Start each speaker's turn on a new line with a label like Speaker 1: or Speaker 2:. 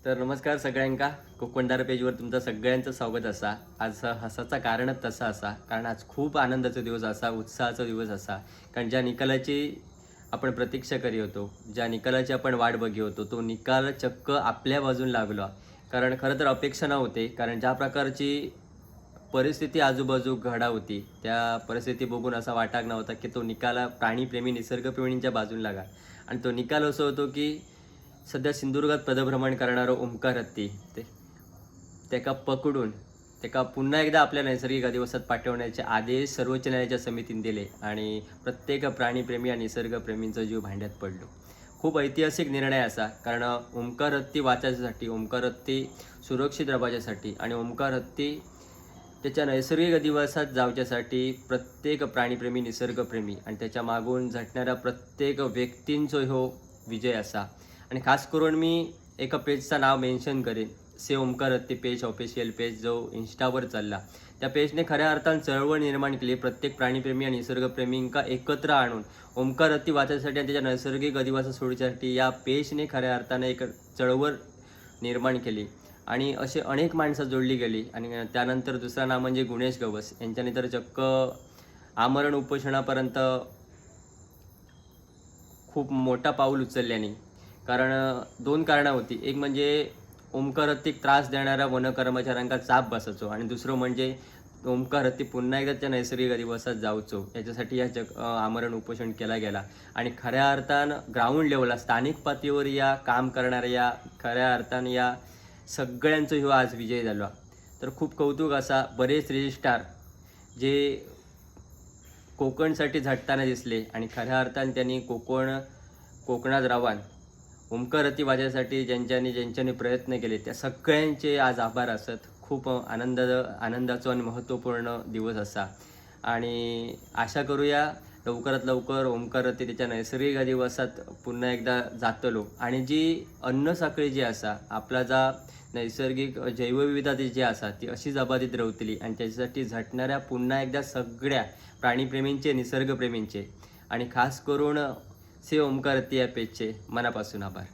Speaker 1: तर नमस्कार सगळ्यांका कोकणदार पेजवर तुमचं सगळ्यांचं स्वागत असा. आज हसाचा कारणच तसा असा, कारण आज खूप आनंदाचा दिवस असा, उत्साहाचा दिवस असा. कारण ज्या निकालाची आपण प्रतीक्षा करी होतो, ज्या निकालाची आपण वाट बघी होतो, तो निकाल चक्क आपल्या बाजून लागला. कारण खरं तर अपेक्षा नव्हते, कारण ज्या प्रकारची परिस्थिती आजूबाजू घडा होती, त्या परिस्थिती बघून असा वाटाक नव्हता की तो निकाल प्राणीप्रेमी निसर्गप्रेमींच्या बाजून लागा. आणि तो निकाल असं होतो की सध्या सिंधुदुर्गात पदभ्रमण करणारं ओंकार हत्ती त्याका पकडून त्याका पुन्हा एकदा आपल्या नैसर्गिक अधिवासात पाठवण्याचे आदेश सर्वोच्च न्यायालयाच्या समितीने दिले आणि प्रत्येक प्राणीप्रेमी आणि निसर्गप्रेमींचा जीव भांड्यात पडलो. खूप ऐतिहासिक निर्णय असा, कारण ओंकार हत्ती वाचण्यासाठी, ओंकार हत्ती सुरक्षित राहण्यासाठी आणि ओंकार हत्ती त्याच्या नैसर्गिक अधिवासात जावच्यासाठी प्रत्येक प्राणीप्रेमी, निसर्गप्रेमी आणि त्याच्या मागून झटणाऱ्या प्रत्येक व्यक्तींचो ह्यो विजय असा. आणि खास करून मी एका पेजचं नाव मेन्शन करेन, से ओंकार हत्ती पेज, ऑफिशियल पेज जो इंस्टावर चालला. त्या पेजने खऱ्या अर्थानं चळवळ निर्माण केली. प्रत्येक प्राणीप्रेमी आणि निसर्गप्रेमींका एकत्र आणून ओंकार हत्ती वाचण्यासाठी आणि त्याच्या नैसर्गिक अधिवास सोडण्यासाठी या पेजने खऱ्या अर्थानं एक चळवळ निर्माण केली. आणि असे अनेक माणसं जोडली गेली. आणि त्यानंतर दुसरं नाव म्हणजे गुणेश गवस यांच्याने तर चक्क आमरण उपोषणापर्यंत खूप मोठा पाऊल उचलल्याने. कारण दोन कारणं होती. एक म्हणजे ओंकार हत्तीक त्रास देणाऱ्या वन कर्मचाऱ्यांका चाप बसायचो आणि दुसरं म्हणजे ओंकार हत्ती पुन्हा एकदा त्या नैसर्गिक अधिवासात जाऊचो, याच्यासाठी या आमरण उपोषण केला गेला. आणि खऱ्या अर्थानं ग्राउंड लेवलला, स्थानिक पातळीवर या काम करणाऱ्या खऱ्या अर्थानं या सगळ्यांचा ह्यो आज विजय झाला. तर खूप कौतुक असा. बरेच रजिस्ट्रार जे कोकणसाठी झटताना दिसले आणि खऱ्या अर्थानं त्यांनी कोकणात रावान ओंकार हत्ती वाचण्यासाठी ज्यांच्यानी प्रयत्न केले, त्या सगळ्यांचे आज आभार असत. खूप आनंदाचा आणि महत्त्वपूर्ण दिवस असा. आणि आशा करूया लवकरात लवकर ओंकार हत्ती त्याच्या नैसर्गिक अधिवासात पुन्हा एकदा जातलो आणि जी अन्न साखळी जी असा, आपला जा नैसर्गिक जैवविविधता जी असा ती अशीच अबाधित राहतली आणि त्याच्यासाठी झटणाऱ्या पुन्हा एकदा सगळ्या प्राणीप्रेमींचे, निसर्गप्रेमींचे आणि खास करून से ओंकार हत्ती या पेजचे मनापासून आभार.